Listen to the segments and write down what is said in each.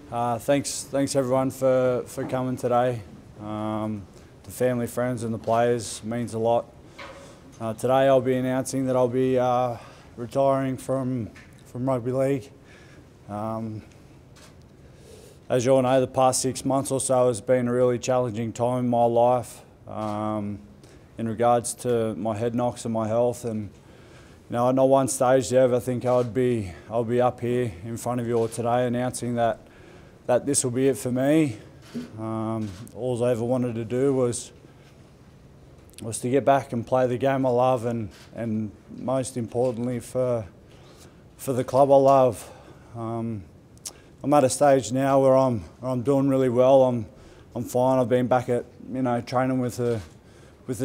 Thanks everyone for coming today. The family, friends and the players means a lot. Today I'll be announcing that I'll be retiring from rugby league. As you all know, the past 6 months or so has been a really challenging time in my life in regards to my head knocks and my health. And you know, at not one stage did I ever think I'll be up here in front of you all today announcing that this will be it for me. All I ever wanted to do was to get back and play the game I love, and most importantly for the club I love. I'm at a stage now where I'm doing really well. I'm fine. I've been back at training with the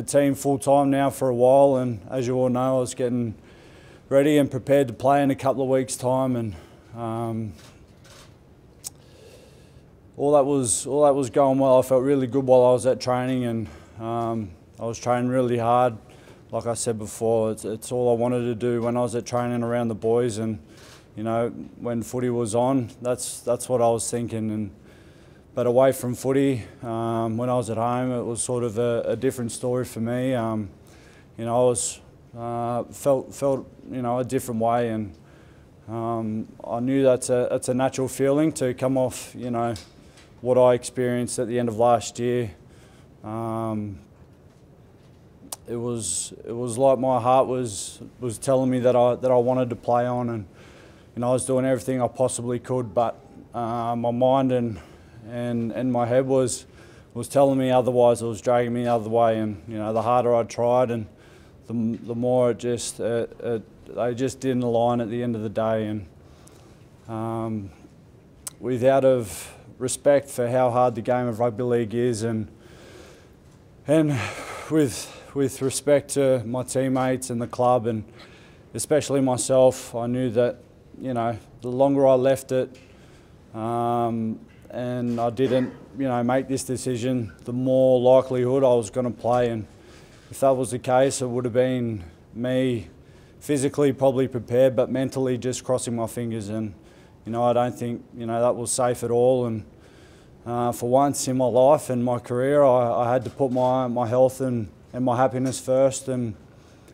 team full time now for a while, and as you all know, I was getting ready and prepared to play in a couple of weeks' time, and all that was going well. I felt really good while I was at training, and I was training really hard. Like I said before, it's all I wanted to do when I was at training around the boys, and you know, when footy was on, that's what I was thinking. But away from footy, when I was at home, it was sort of a different story for me. You know, I felt a different way, and I knew that's a natural feeling to come off what I experienced at the end of last year. It was like my heart was telling me that I wanted to play on, and I was doing everything I possibly could, but my mind and my head was telling me otherwise. It was dragging me the other way, and the harder I tried, and the more they just didn't align at the end of the day. And without of respect for how hard the game of rugby league is, and with respect to my teammates and the club, and especially myself, I knew that the longer I left it and I didn't make this decision, the more likelihood I was going to play. And if that was the case, it would have been me physically probably prepared, but mentally just crossing my fingers. And I don't think that was safe at all. And for once in my life and my career, I had to put my health and my happiness first. And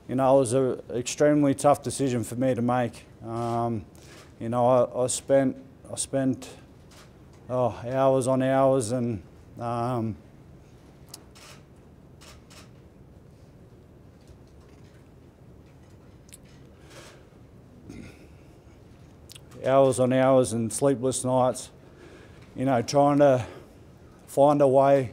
it was an extremely tough decision for me to make. I spent hours on hours, and hours on hours and sleepless nights, trying to find a way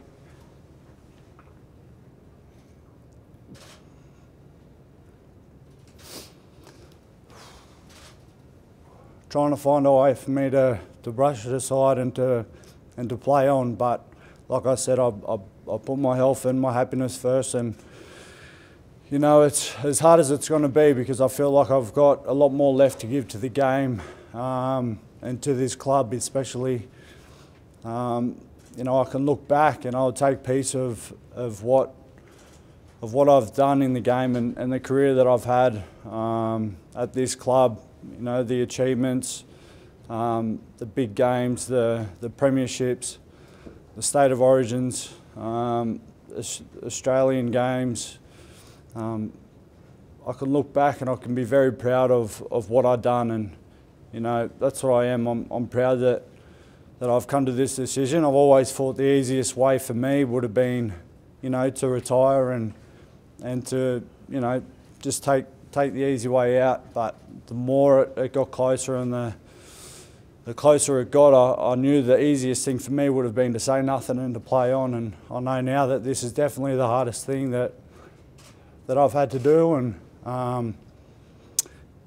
for me to brush it aside and to play on. But like I said, I put my health and my happiness first, and it's as hard as it's going to be, because I feel like I've got a lot more left to give to the game and to this club especially. I can look back and I'll take piece of what I've done in the game and the career that I've had at this club. The achievements, the big games, the premierships, the state of origins, Australian games. I can look back and I can be very proud of what I've done, and that's what I am. I'm proud that I've come to this decision. I've always thought the easiest way for me would have been, to retire and to just take the easy way out. But the more it got closer, and the closer it got, I knew the easiest thing for me would have been to say nothing and to play on. And I know now that this is definitely the hardest thing that I've had to do. And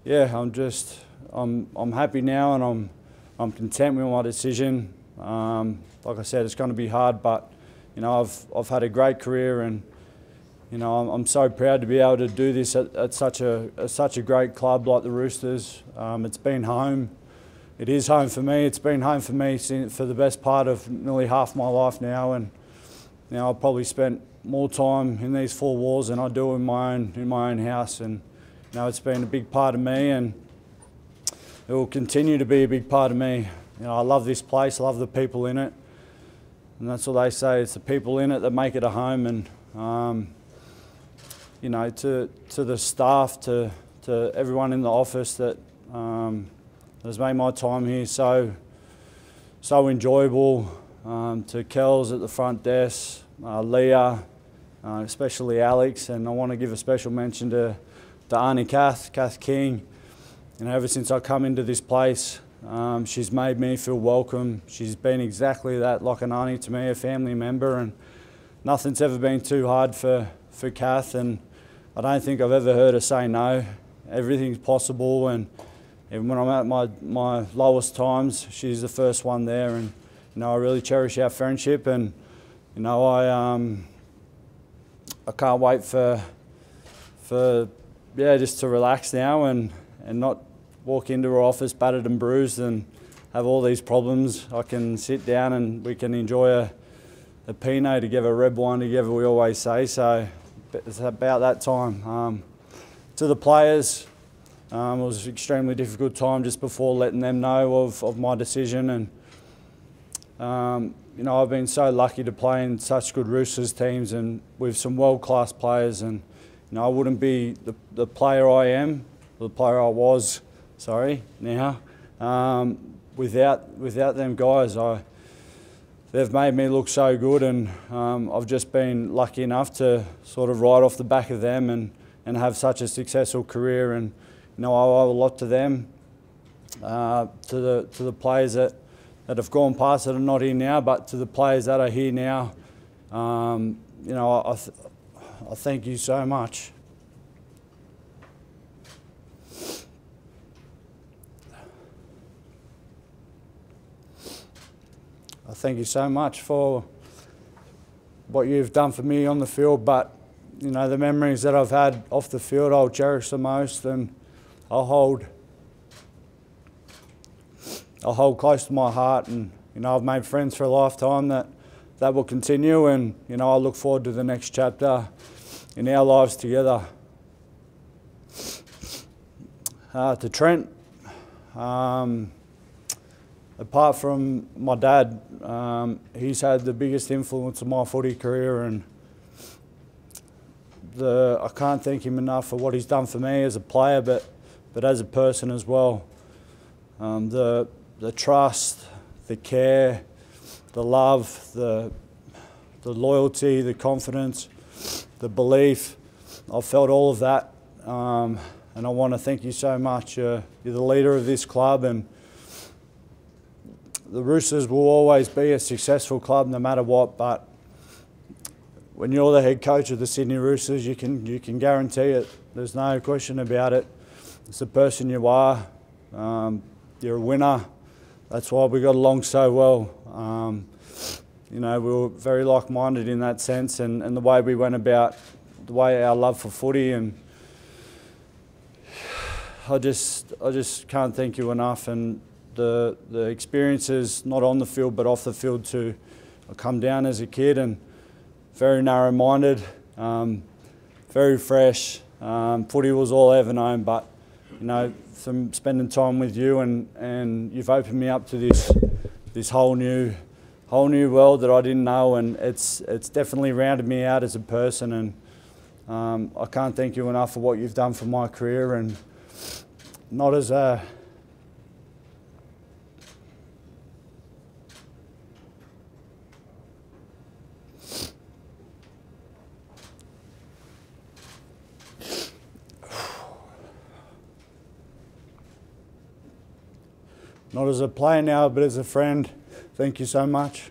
yeah, I'm happy now, and I'm content with my decision. Like I said, it's going to be hard, but I've had a great career, and I'm so proud to be able to do this at such a great club like the Roosters. It's been home. It is home for me. It's been home for me for the best part of nearly half my life now, and I've probably spent more time in these four walls than I do in my own house. And it's been a big part of me, and it will continue to be a big part of me. I love this place, I love the people in it, and that's what they say. It's the people in it that make it a home. And to the staff, to everyone in the office that has made my time here so enjoyable. To Kells at the front desk, Leah, especially Alex, and I want to give a special mention to Auntie Kath King. Ever since I come into this place, she's made me feel welcome. She's been exactly that, like an auntie to me, a family member, and nothing's ever been too hard for Kath, and I don't think I've ever heard her say no. Everything's possible, and even when I'm at my lowest times, she's the first one there, and I really cherish our friendship, and I can't wait for just to relax now and not walk into her office battered and bruised and have all these problems. I can sit down and we can enjoy a Pinot together, a red wine together, we always say. So it's about that time. To the players, it was an extremely difficult time just before letting them know of my decision. And I've been so lucky to play in such good Roosters teams and with some world-class players. And I wouldn't be the player I am, the player I was, now, without them guys. They've made me look so good, and I've just been lucky enough to sort of ride off the back of them and have such a successful career. And I owe a lot to them, to the players that have gone past that are not here now, but to the players that are here now. I thank you so much. I thank you so much for what you've done for me on the field, but the memories that I've had off the field I'll cherish the most, and I'll hold close to my heart. And I've made friends for a lifetime that will continue, and I look forward to the next chapter in our lives together. To Trent, apart from my dad, he's had the biggest influence on my footy career, and I can't thank him enough for what he's done for me as a player, but as a person as well. The trust, the care, the love, the loyalty, the confidence, the belief. I've felt all of that, and I want to thank you so much. You're the leader of this club, and the Roosters will always be a successful club no matter what, but when you're the head coach of the Sydney Roosters, you can guarantee it. There's no question about it. It's the person you are. You're a winner. That's why we got along so well. We were very like-minded in that sense, and the way we went about, the way our love for footy, and I just can't thank you enough. And the experiences, not on the field but off the field too. I come down as a kid and very narrow-minded, very fresh. Footy was all I ever known, but from spending time with you, and you've opened me up to this whole new world that I didn't know, and it's definitely rounded me out as a person. And I can't thank you enough for what you've done for my career, and not as a not as a player now, but as a friend. Thank you so much.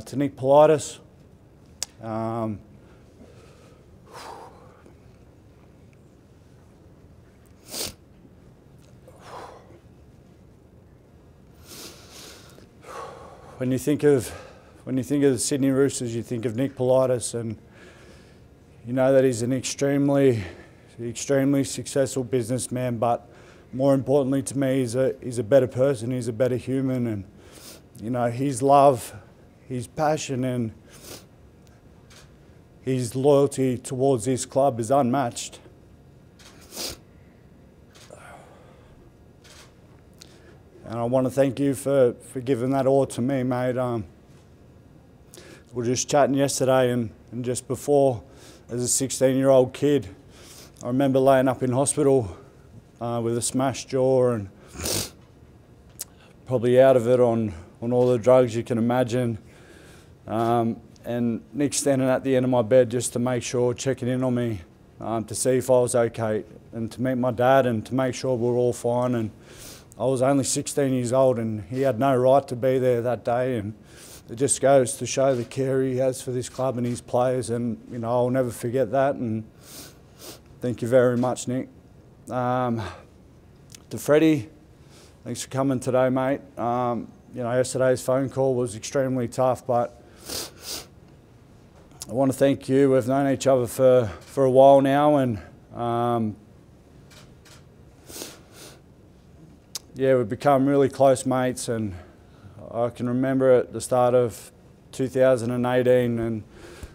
To Nick Politis, when you think of the Sydney Roosters, you think of Nick Politis, and you know that he's an extremely successful businessman. But more importantly to me, he's a better person. He's a better human, and you know, his love, his passion and his loyalty towards this club is unmatched. And I want to thank you for giving that all to me, mate. We were just chatting yesterday and just before, as a 16-year-old kid, I remember laying up in hospital with a smashed jaw and probably out of it on all the drugs you can imagine. And Nick standing at the end of my bed just to make sure, checking in on me, to see if I was okay, and to meet my dad and to make sure we were all fine. And I was only 16 years old and he had no right to be there that day, and it just goes to show the care he has for this club and his players, and you know, I'll never forget that. And thank you very much, Nick. To Freddie, thanks for coming today, mate. You know, yesterday's phone call was extremely tough, but I want to thank you. We've known each other for a while now, and yeah, we've become really close mates. And I can remember at the start of 2018, and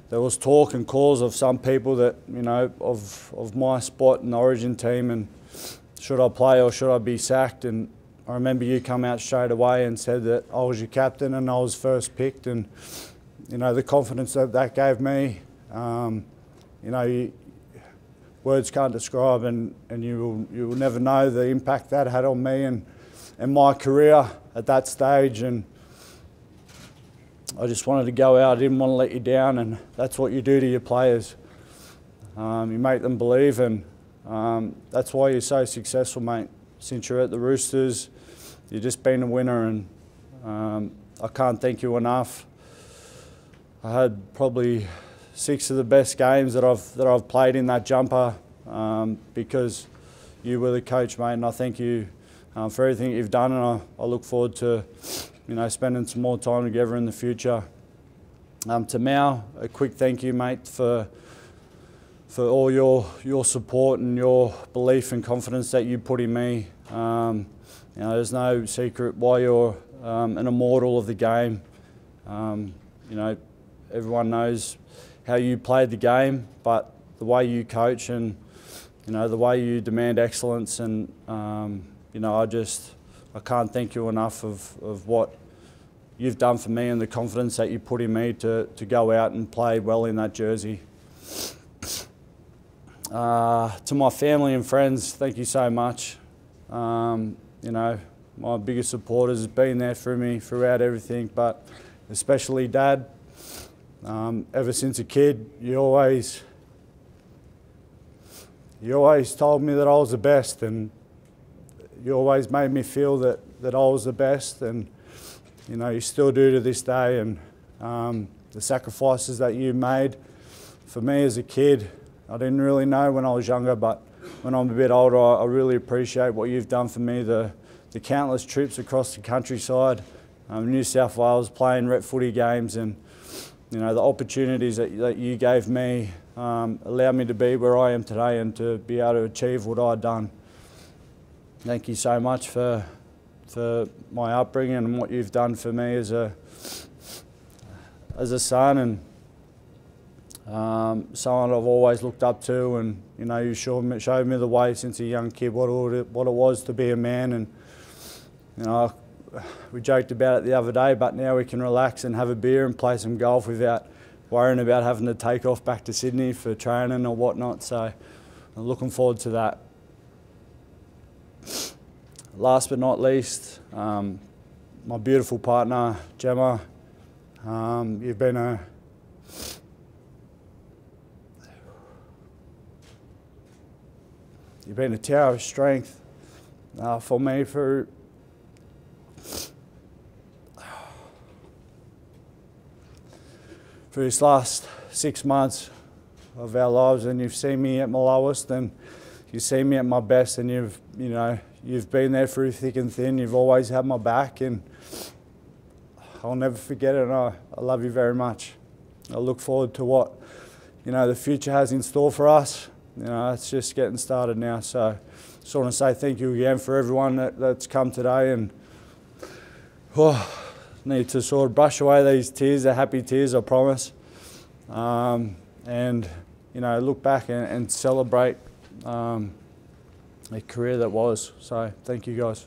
there was talk and calls of some people that, you know, of my spot in the Origin team, and should I play or should I be sacked? And I remember you come out straight away and said that I was your captain and I was first picked, and you know, the confidence that gave me, you know, words can't describe, and you will never know the impact that had on me and my career at that stage. And I just wanted to go out. I didn't want to let you down, and that's what you do to your players. You make them believe, and that's why you're so successful, mate. Since you're at the Roosters, you've just been a winner, and I can't thank you enough. I had probably 6 of the best games that I've played in that jumper, because you were the coach, mate, and I thank you for everything you've done, and I look forward to, you know, spending some more time together in the future. To Mao, a quick thank you, mate, for all your support and your belief and confidence that you put in me. You know, there's no secret why you're an immortal of the game. You know, everyone knows how you played the game, but the way you coach and, you know, the way you demand excellence, and you know, I can't thank you enough of what you've done for me and the confidence that you put in me to go out and play well in that jersey. To my family and friends, thank you so much. You know, my biggest supporters have been there for me throughout everything, but especially Dad. Ever since a kid, you always told me that I was the best, and you always made me feel that I was the best, and you know, you still do to this day. And the sacrifices that you made for me as a kid, I didn't really know when I was younger, but when I'm a bit older, I really appreciate what you've done for me. The countless trips across the countryside, New South Wales, playing rep footy games, and you know, the opportunities that you gave me allowed me to be where I am today and to be able to achieve what I've done. Thank you so much for my upbringing and what you've done for me as a son, and someone I've always looked up to. And you know, you showed me the way since a young kid what it was to be a man. And you know, we joked about it the other day, but now we can relax and have a beer and play some golf without worrying about having to take off back to Sydney for training or whatnot. So I'm looking forward to that. Last but not least, my beautiful partner, Gemma. You've been a tower of strength for me for this last 6 months of our lives, and you've seen me at my lowest, and you've seen me at my best, and you've been there through thick and thin. You've always had my back, and I'll never forget it. And I love you very much. I look forward to what the future has in store for us. It's just getting started now. So just want to say thank you again for everyone that's come today, and need to sort of brush away these tears. They're happy tears, I promise. And you know, look back and celebrate a career that was. So thank you guys.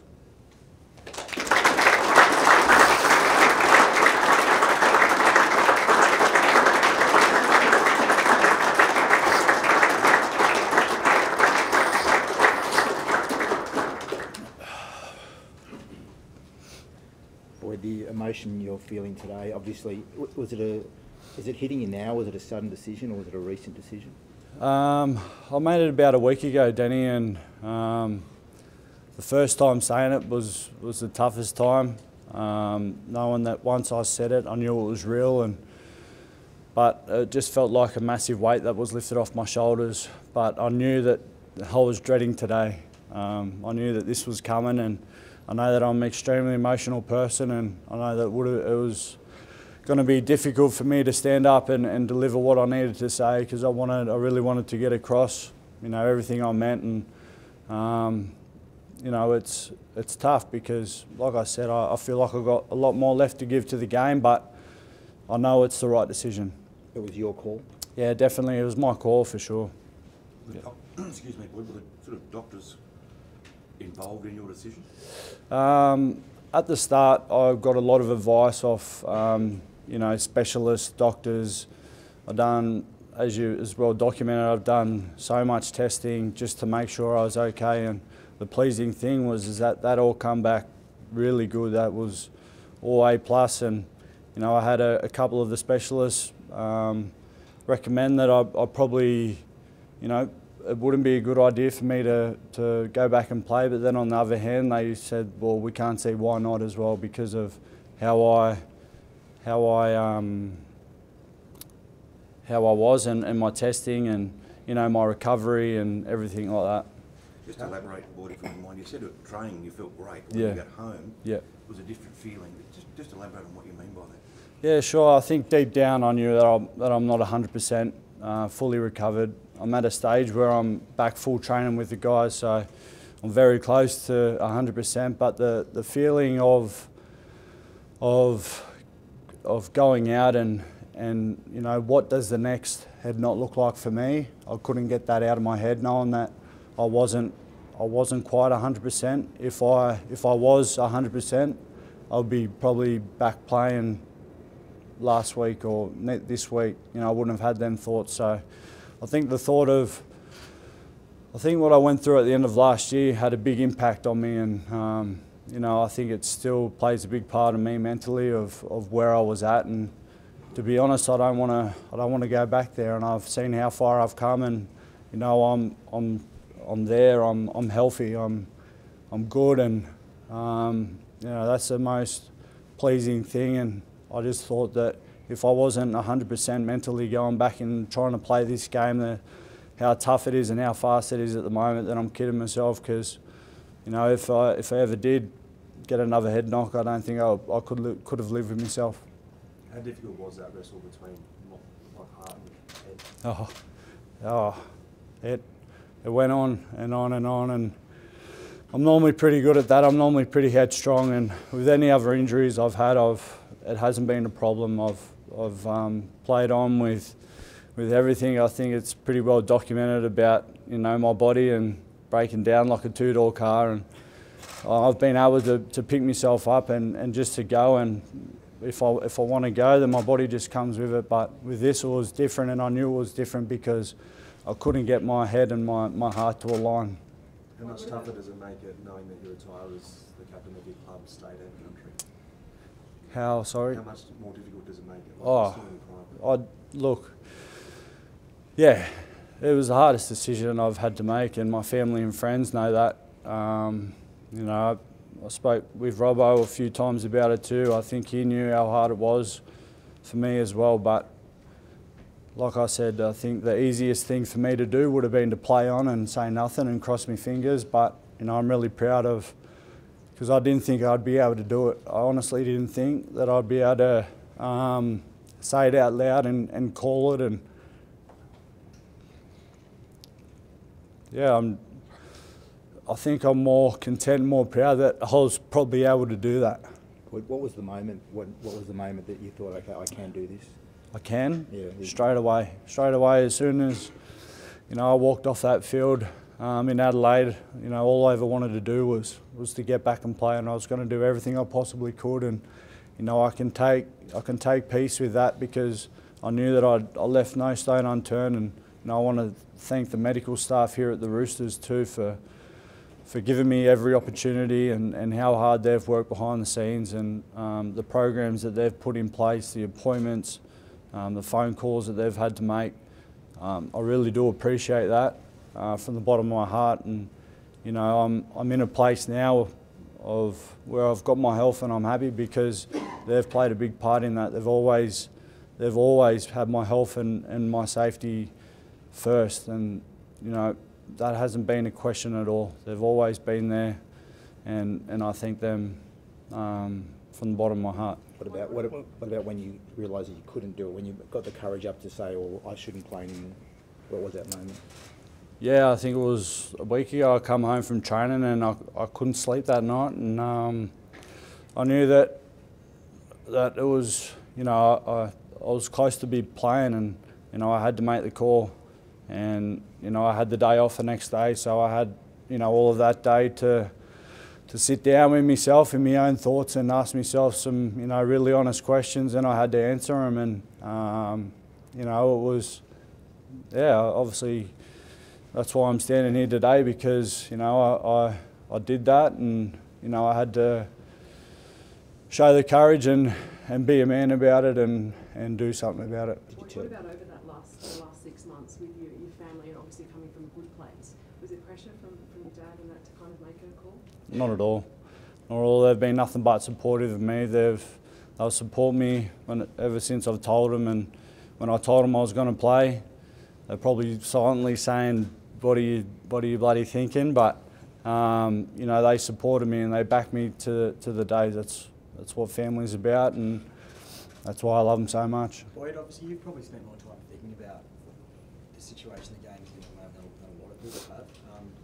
Boy, the emotion you're feeling today, obviously, is it hitting you now? Was it a sudden decision or was it a recent decision? I made it about a week ago, Danny, and the first time saying it was the toughest time. Knowing that once I said it, I knew it was real, but it just felt like a massive weight that was lifted off my shoulders. But I knew that I was dreading today. I knew that this was coming, and I know that I'm an extremely emotional person, and I know that it was going to be difficult for me to stand up and deliver what I needed to say, because I really wanted to get across, you know, everything I meant. And you know, it's tough because, like I said, I feel like I've got a lot more left to give to the game, but I know it's the right decision. It was your call? Yeah, definitely, it was my call for sure. Excuse me, were the sort of doctors involved in your decision? At the start, I got a lot of advice off, you know, specialists, doctors. I've done, as well documented, I've done so much testing just to make sure I was okay. And the pleasing thing was that all come back really good. That was all A+. And you know, I had a couple of the specialists recommend that I probably, you know, it wouldn't be a good idea for me to go back and play, but then on the other hand, they said, well, we can't see why not as well, because of how I was and my testing and, you know, my recovery and everything like that. Just to elaborate, Boyd, if you don't mind, you said at training you felt great. When Yeah. you got home, Yeah. it was a different feeling. Just elaborate on what you mean by that. Yeah, sure. I think deep down I knew that I'm not 100% fully recovered. I'm at a stage where I'm back full training with the guys, so I'm very close to 100%. But the feeling of going out and you know, what does the next head not look like for me? I couldn't get that out of my head, knowing that I wasn't quite 100%. If I was 100%, I'd be probably back playing last week or this week. You know, I wouldn't have had them thoughts. So I think what I went through at the end of last year had a big impact on me, and you know, I think it still plays a big part of me mentally of where I was at. And to be honest, I don't want to go back there. And I've seen how far I've come, and you know, I'm there. I'm healthy. I'm good, and you know, that's the most pleasing thing. And I just thought that if I wasn't 100% mentally going back and trying to play this game, how tough it is and how fast it is at the moment, then I'm kidding myself. Because, you know, if I ever did get another head knock, I don't think I could have lived with myself. How difficult was that wrestle between heart and head? It went on and on and on, and I'm normally pretty good at that. I'm normally pretty headstrong, and with any other injuries I've had, it hasn't been a problem. I've played on with everything. I think it's pretty well documented about, you know, my body and breaking down like a two-door car, and I've been able to pick myself up and just to go. And if I want to go, then my body just comes with it. But with this, it was different, and I knew it was different because I couldn't get my head and my heart to align. How much tougher does it make it knowing that you retire as the captain of your club, state and country? How, sorry? How much more difficult does it make it? Look, yeah, it was the hardest decision I've had to make, and my family and friends know that. You know, I spoke with Robbo a few times about it too. I think he knew how hard it was for me as well. But like I said, I think the easiest thing for me to do would have been to play on and say nothing and cross my fingers. But you know, I'm really proud of, because I didn't think I'd be able to do it. I honestly didn't think that I'd be able to say it out loud and call it. And yeah, I think I'm more content, more proud that I was probably able to do that. What was the moment? What was the moment that you thought, okay, I can do this? I can. Yeah. Straight away. Straight away, as soon as I walked off that field in Adelaide, all I ever wanted to do was to get back and play, and I was going to do everything I possibly could. And I can take peace with that, because I knew that I left no stone unturned. And I want to thank the medical staff here at the Roosters too for giving me every opportunity, and how hard they've worked behind the scenes, and the programs that they've put in place, the appointments, the phone calls that they've had to make. I really do appreciate that from the bottom of my heart. And I'm in a place now of where I've got my health, and I'm happy because they've played a big part in that. They've always had my health and my safety first, and that hasn't been a question at all. They've always been there, and I thank them from the bottom of my heart. What about when you realised that you couldn't do it, when you got the courage up to say, "Oh, I shouldn't play anymore"? What was that moment? Yeah, I think it was a week ago. I come home from training and I couldn't sleep that night, and I knew that it was, I was close to be playing, and I had to make the call. And I had the day off the next day, so I had all of that day to sit down with myself in my own thoughts and ask myself some really honest questions, and I had to answer them. And it was, obviously that's why I'm standing here today, because I did that, and I had to show the courage and be a man about it, and do something about it. What about over the last 6 months with your family, and obviously coming from a good place? Was it pressure from Dad and that to kind of make a call? Not at all. Not at all. They've been nothing but supportive of me. They'll support me ever since I've told them, and when I told them I was going to play, they're probably silently saying, what are you bloody thinking? But they supported me and they backed me to the day. That's what family's about, and that's why I love them so much. Boyd, obviously you've probably spent more time thinking about the situation the game's in than a lot of people have,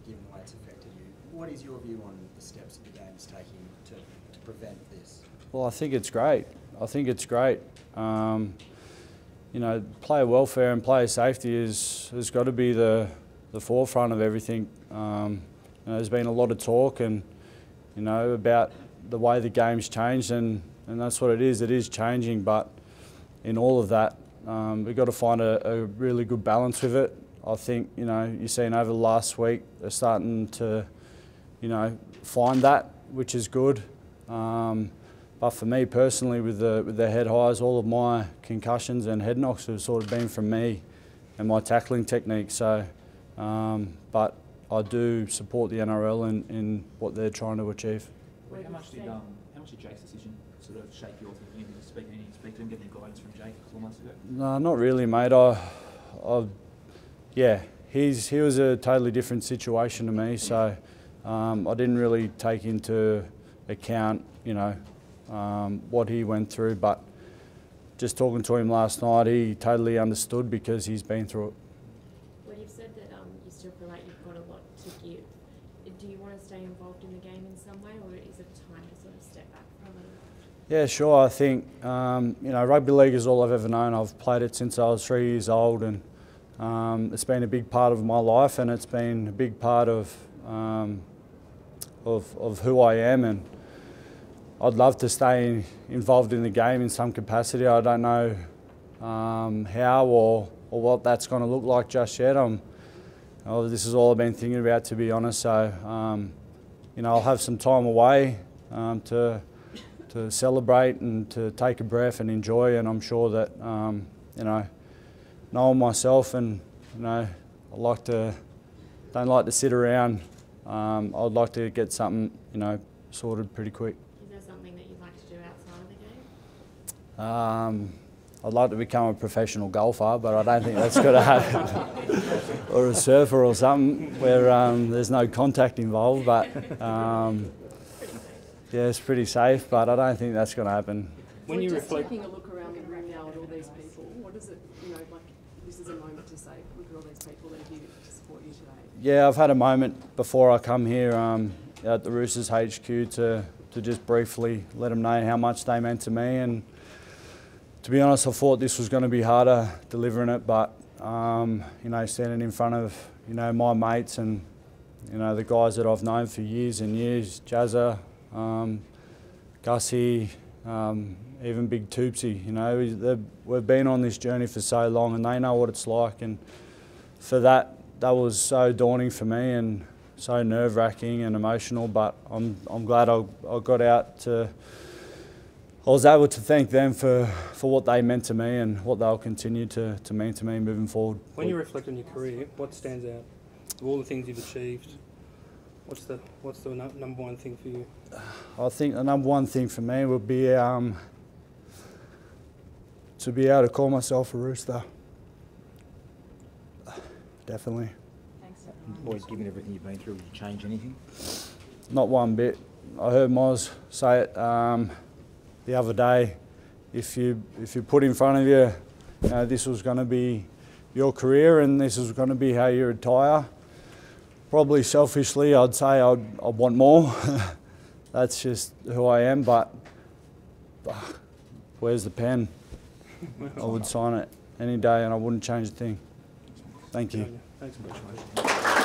given the way it's affected you. What is your view on the steps that the game's taking to prevent this? Well, I think it's great. Player welfare and player safety has got to be the forefront of everything. There's been a lot of talk about the way the game's changed, and that's what it is. It is changing, but in all of that, we've got to find a really good balance with it. I think you've seen over the last week they're starting to find that, which is good. But for me personally, with the head highs, all of my concussions and head knocks have sort of been from me and my tackling technique. So, but I do support the NRL in what they're trying to achieve. How much did Jake's decision sort of shape your thinking? Did you speak to him, get any guidance from Jake a couple of months ago? No, not really, mate. He was a totally different situation to me, so I didn't really take into account, what he went through. But just talking to him last night, he totally understood because he's been through it. Well, you've said that you still feel like you've got a lot to give. Do you want to stay involved in the game in some way, or is it time to sort of step back from it? Yeah, sure. I think rugby league is all I've ever known. I've played it since I was 3 years old, and it's been a big part of my life, and it's been a big part of who I am. And I'd love to stay involved in the game in some capacity. I don't know how or what that's going to look like just yet. This is all I've been thinking about, to be honest. So, I'll have some time away to celebrate and to take a breath and enjoy. And I'm sure that, knowing myself, and I don't like to sit around. I'd like to get something, sorted pretty quick. Is there something that you'd like to do outside of the game? I'd like to become a professional golfer, but I don't think that's going to happen. Or a surfer or something where there's no contact involved. But yeah, it's pretty safe, but I don't think that's going to happen. When you're just taking a look around the room now at all these people, what is it, this is a moment to say, look at all these people that are here to support you today? Yeah, I've had a moment before I come here at the Roosters HQ to just briefly let them know how much they meant to me. And to be honest, I thought this was going to be harder delivering it, but you know, standing in front of, you know, my mates and, you know, the guys that I've known for years and years, Jazza, Gussie, even Big Toopsy, you know, we've been on this journey for so long and they know what it's like, and for that was so daunting for me and so nerve-wracking and emotional, but I'm glad I got out to, I was able to thank them for what they meant to me and what they'll continue to mean to me moving forward. When you reflect on your career, what stands out? Of all the things you've achieved, what's the number one thing for you? I think the number one thing for me would be to be able to call myself a Rooster. Definitely. Thanks, Boyd, given everything you've been through, would you change anything? Not one bit. I heard Moz say it the other day. If you put in front of you, you know, this was going to be your career and this was going to be how you retire, probably selfishly I'd say I'd want more. That's just who I am, but where's the pen? I would sign it any day and I wouldn't change a thing. Thank you. Thanks, Mitch.